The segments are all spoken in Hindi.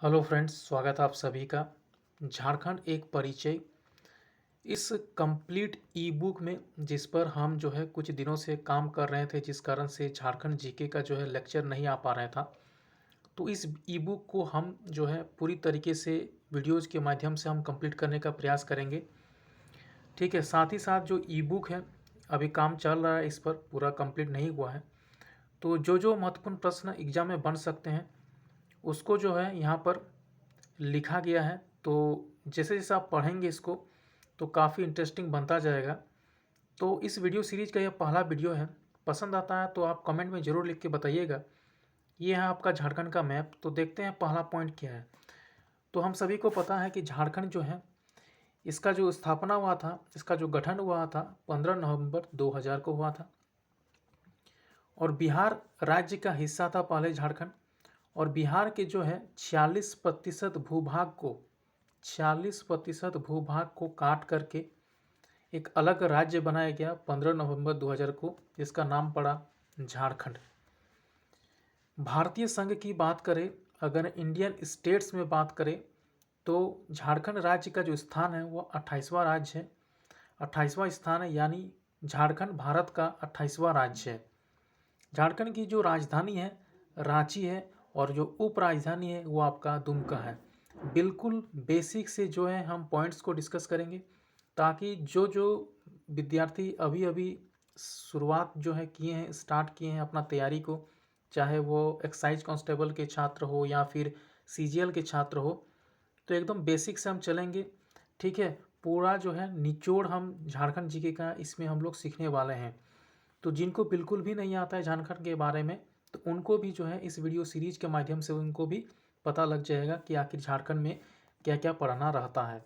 हेलो फ्रेंड्स, स्वागत है आप सभी का। झारखंड एक परिचय इस कंप्लीट ई बुक में, जिस पर हम जो है कुछ दिनों से काम कर रहे थे, जिस कारण से झारखंड जीके का जो है लेक्चर नहीं आ पा रहा था। तो इस ई बुक को हम जो है पूरी तरीके से वीडियोज़ के माध्यम से हम कंप्लीट करने का प्रयास करेंगे। ठीक है, साथ ही साथ जो ई बुक है अभी काम चल रहा है, इस पर पूरा कंप्लीट नहीं हुआ है। तो जो जो महत्वपूर्ण प्रश्न एग्जाम में बन सकते हैं उसको जो है यहाँ पर लिखा गया है। तो जैसे जैसे आप पढ़ेंगे इसको तो काफ़ी इंटरेस्टिंग बनता जाएगा। तो इस वीडियो सीरीज का यह पहला वीडियो है। पसंद आता है तो आप कमेंट में ज़रूर लिख के बताइएगा। ये है आपका झारखंड का मैप। तो देखते हैं पहला पॉइंट क्या है। तो हम सभी को पता है कि झारखंड जो है, इसका जो स्थापना हुआ था, इसका जो गठन हुआ था 15 नवंबर 2000 को हुआ था। और बिहार राज्य का हिस्सा था पहले झारखंड। और बिहार के जो है 46% भूभाग को काट करके एक अलग राज्य बनाया गया 15 नवंबर 2000 को, जिसका नाम पड़ा झारखंड। भारतीय संघ की बात करें, अगर इंडियन स्टेट्स में बात करें तो झारखंड राज्य का जो स्थान है वो 28वां राज्य है। 28वां स्थान है, यानी झारखंड भारत का 28वां राज्य है। झारखंड की जो राजधानी है रांची है, और जो उप राजधानी है वो आपका दुमका है। बिल्कुल बेसिक से जो है हम पॉइंट्स को डिस्कस करेंगे, ताकि जो जो विद्यार्थी अभी अभी शुरुआत जो है किए हैं, स्टार्ट किए हैं अपना तैयारी को, चाहे वो एक्साइज कांस्टेबल के छात्र हो या फिर सीजीएल के छात्र हो, तो एकदम बेसिक से हम चलेंगे। ठीक है, पूरा जो है निचोड़ हम झारखंड जीके का इसमें हम लोग सीखने वाले हैं। तो जिनको बिल्कुल भी नहीं आता है झारखंड के बारे में, तो उनको भी जो है इस वीडियो सीरीज के माध्यम से उनको भी पता लग जाएगा कि आखिर झारखंड में क्या क्या पढ़ना रहता है।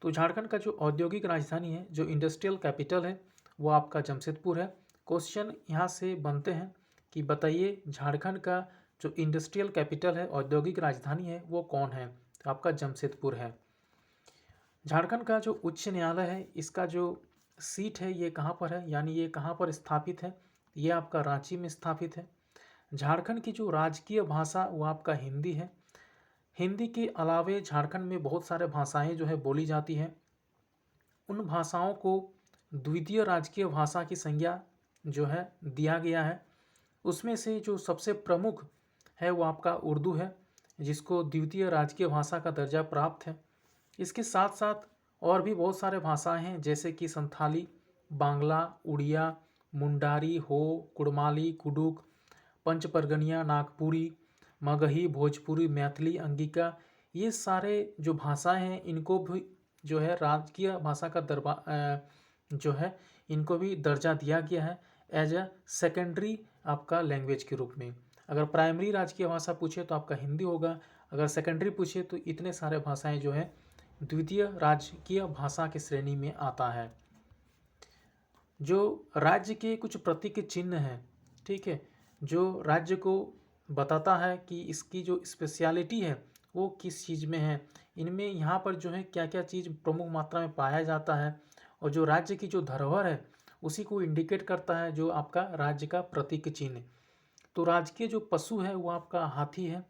तो झारखंड का जो औद्योगिक राजधानी है, जो इंडस्ट्रियल कैपिटल है, वो आपका जमशेदपुर है। क्वेश्चन यहाँ से बनते हैं कि बताइए झारखंड का जो इंडस्ट्रियल कैपिटल है, औद्योगिक राजधानी है, वो कौन है? तो आपका जमशेदपुर है। झारखंड का जो उच्च न्यायालय है, इसका जो सीट है ये कहाँ पर है, यानी ये कहाँ पर स्थापित है? ये आपका रांची में स्थापित है। झारखंड की जो राजकीय भाषा वो आपका हिंदी है। हिंदी के अलावे झारखंड में बहुत सारे भाषाएं जो है बोली जाती हैं। उन भाषाओं को द्वितीय राजकीय भाषा की संज्ञा जो है दिया गया है। उसमें से जो सबसे प्रमुख है वो आपका उर्दू है, जिसको द्वितीय राजकीय भाषा का दर्जा प्राप्त है। इसके साथ साथ और भी बहुत सारे भाषाएं हैं, जैसे कि संथाली, बांग्ला, उड़िया, मुंडारी, हो, कुड़माली, कुडुक, पंचपरगनिया, नागपुरी, मगही, भोजपुरी, मैथिली, अंगिका, ये सारे जो भाषाएं हैं इनको भी जो है राजकीय भाषा का जो है इनको भी दर्जा दिया गया है एज अ सेकेंडरी आपका लैंग्वेज के रूप में। अगर प्राइमरी राजकीय भाषा पूछे तो आपका हिंदी होगा, अगर सेकेंडरी पूछे तो इतने सारे भाषाएं जो है द्वितीय राजकीय भाषा की श्रेणी में आता है। जो राज्य के कुछ प्रतीक चिन्ह हैं, ठीक है, जो राज्य को बताता है कि इसकी जो स्पेशलिटी है वो किस चीज़ में है, इनमें यहाँ पर जो है क्या क्या चीज़ प्रमुख मात्रा में पाया जाता है, और जो राज्य की जो धरोहर है उसी को इंडिकेट करता है जो आपका राज्य का प्रतीक चिन्ह। तो राजकीय जो पशु है वो आपका हाथी है।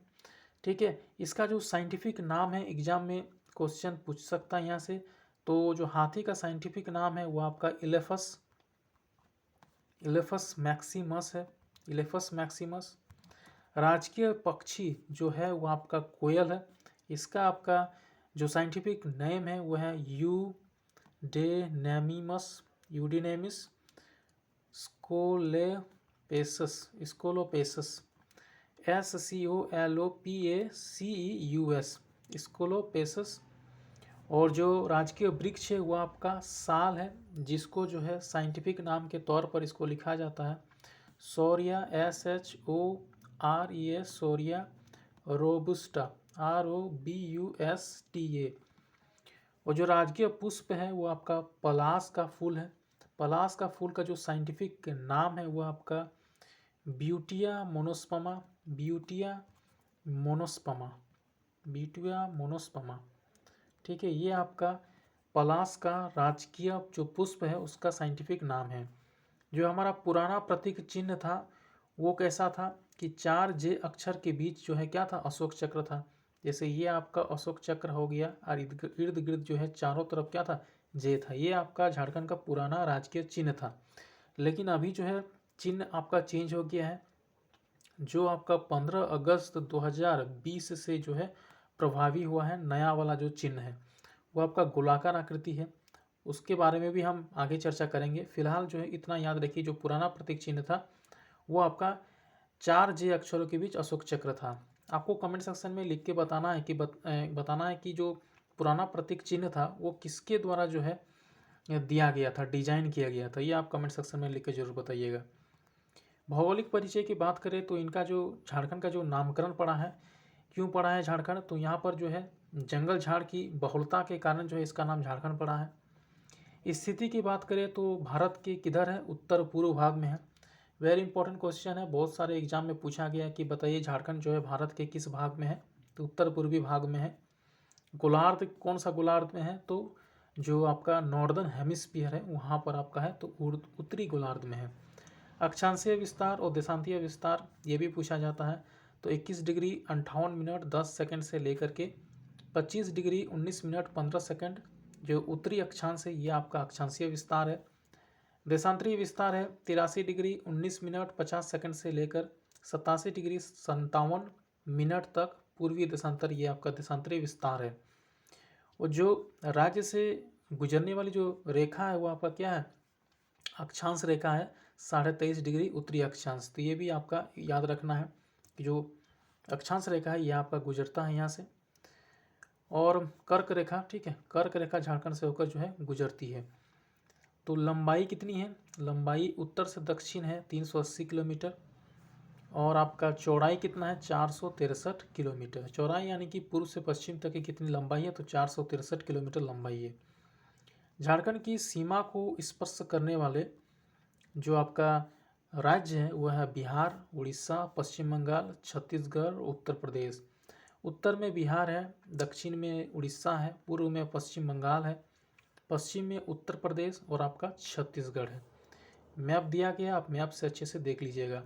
ठीक है, इसका जो साइंटिफिक नाम है, एग्जाम में क्वेश्चन पूछ सकता है यहाँ से। तो जो हाथी का साइंटिफिक नाम है वो आपका इलेफस मैक्सिमस है, इलेफस मैक्सिमस। राजकीय पक्षी जो है वो आपका कोयल है। इसका आपका जो साइंटिफिक नेम है वो है यूडिनेमिस स्कोलोपेसस, SCOLOPACEUS, स्कोलोपेसस। और जो राजकीय वृक्ष है वो आपका साल है, जिसको जो है साइंटिफिक नाम के तौर पर इसको लिखा जाता है सोरिया, SHOREA, सोरिया रोबुस्टा, ROBUSTA। और जो राजकीय पुष्प है वो आपका पलाश का फूल है। पलाश का फूल का जो साइंटिफिक नाम है वो आपका Butea monosperma, Butea monosperma, Butea monosperma. ठीक है, ये आपका पलाश का राजकीय जो पुष्प है उसका साइंटिफिक नाम है। जो हमारा पुराना प्रतीक चिन्ह था वो कैसा था कि 4 J अक्षर के बीच जो है क्या था, अशोक चक्र था। जैसे ये आपका अशोक चक्र हो गया और इर्द गिर्द जो है चारों तरफ क्या था, जे था। ये आपका झारखंड का पुराना राजकीय चिन्ह था। लेकिन अभी जो है चिन्ह आपका चेंज हो गया है। जो आपका 15 अगस्त 2020 से जो है प्रभावी हुआ है, नया वाला जो चिन्ह है वो आपका गोलाकार आकृति है। उसके बारे में भी हम आगे चर्चा करेंगे। फिलहाल जो है इतना याद रखिए, जो पुराना प्रतीक चिन्ह था वो आपका 4 जे अक्षरों के बीच अशोक चक्र था। आपको कमेंट सेक्शन में लिख के बताना है कि जो पुराना प्रतीक चिन्ह था वो किसके द्वारा जो है दिया गया था, डिजाइन किया गया था। ये आप कमेंट सेक्शन में लिख के जरूर बताइएगा। भौगोलिक परिचय की बात करें तो इनका जो झारखंड का जो नामकरण पड़ा है, क्यों पड़ा है झारखंड, तो यहाँ पर जो है जंगल झाड़ की बहुलता के कारण जो है इसका नाम झारखंड पड़ा है। स्थिति की बात करें तो भारत के किधर है, उत्तर पूर्व भाग में है। वेरी इंपॉर्टेंट क्वेश्चन है, बहुत सारे एग्जाम में पूछा गया कि बताइए झारखंड जो है भारत के किस भाग में है, तो उत्तर पूर्वी भाग में है। गोलार्ध कौन सा गोलार्ध में है, तो जो आपका नॉर्दर्न हेमिस्फीयर है वहाँ पर आपका है, तो उत्तरी गोलार्ध में है। अक्षांशीय विस्तार और देशांतीय विस्तार ये भी पूछा जाता है। तो 21 डिग्री 58 मिनट 10 सेकंड से लेकर के 25 डिग्री 19 मिनट 15 सेकंड जो उत्तरी अक्षांश है ये आपका अक्षांशीय विस्तार है। देशांतरीय विस्तार है 83 डिग्री 19 मिनट 50 सेकंड से लेकर 87 डिग्री 57 मिनट तक पूर्वी देशांतर, ये आपका देशांतरीय विस्तार है। और जो राज्य से गुजरने वाली जो रेखा है वो आपका क्या है, अक्षांश रेखा है 23.5 डिग्री उत्तरी अक्षांश। तो ये भी आपका याद रखना है कि जो अक्षांश रेखा है ये आपका गुजरता है यहाँ से। और कर्क रेखा, ठीक है, कर्क रेखा झारखंड से होकर जो है गुजरती है। तो लंबाई कितनी है, लंबाई उत्तर से दक्षिण है 380 किलोमीटर। और आपका चौड़ाई कितना है, 463 किलोमीटर। चौड़ाई यानी कि पूर्व से पश्चिम तक की कितनी लंबाई है, तो 463 किलोमीटर लंबाई है। झारखंड की सीमा को स्पर्श करने वाले जो आपका राज्य है वह है बिहार, उड़ीसा, पश्चिम बंगाल, छत्तीसगढ़, उत्तर प्रदेश। उत्तर में बिहार है, दक्षिण में उड़ीसा है, पूर्व में पश्चिम बंगाल है, पश्चिम में उत्तर प्रदेश और आपका छत्तीसगढ़ है। मैप दिया गया, आप मैप से अच्छे से देख लीजिएगा।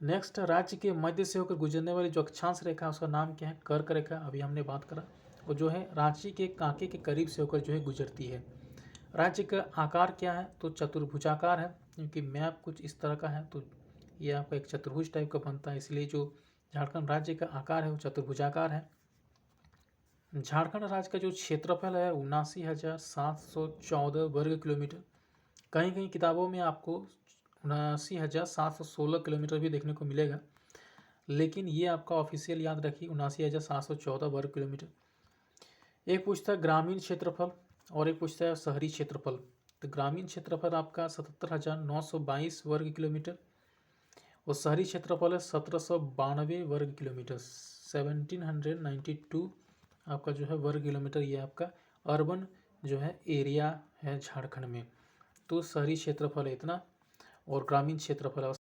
नेक्स्ट, राज्य के मध्य से होकर गुजरने वाली जो अक्षांश रेखा उसका नाम क्या है, कर्क रेखा, अभी हमने बात करा। वो जो है रांची के कांके के करीब से होकर जो है गुजरती है। राज्य का आकार क्या है, तो चतुर्भुजाकार है, क्योंकि मैप कुछ इस तरह का है तो ये आपका एक चतुर्भुज टाइप का बनता है, इसलिए जो झारखंड राज्य का आकार है वो चतुर्भुजाकार है। झारखंड राज्य का जो क्षेत्रफल है 79,714 वर्ग किलोमीटर। कहीं कहीं किताबों में आपको 79,716 किलोमीटर भी देखने को मिलेगा, लेकिन ये आपका ऑफिशियल याद रखिए 79,714 वर्ग किलोमीटर। एक पूछता है ग्रामीण क्षेत्रफल और एक पूछता है शहरी क्षेत्रफल। तो ग्रामीण क्षेत्रफल आपका 77,922 वर्ग किलोमीटर और शहरी क्षेत्रफल है 1792 वर्ग किलोमीटर। 1792 आपका जो है वर्ग किलोमीटर, ये आपका अर्बन जो है एरिया है झारखंड में। तो शहरी क्षेत्रफल है इतना और ग्रामीण क्षेत्रफल है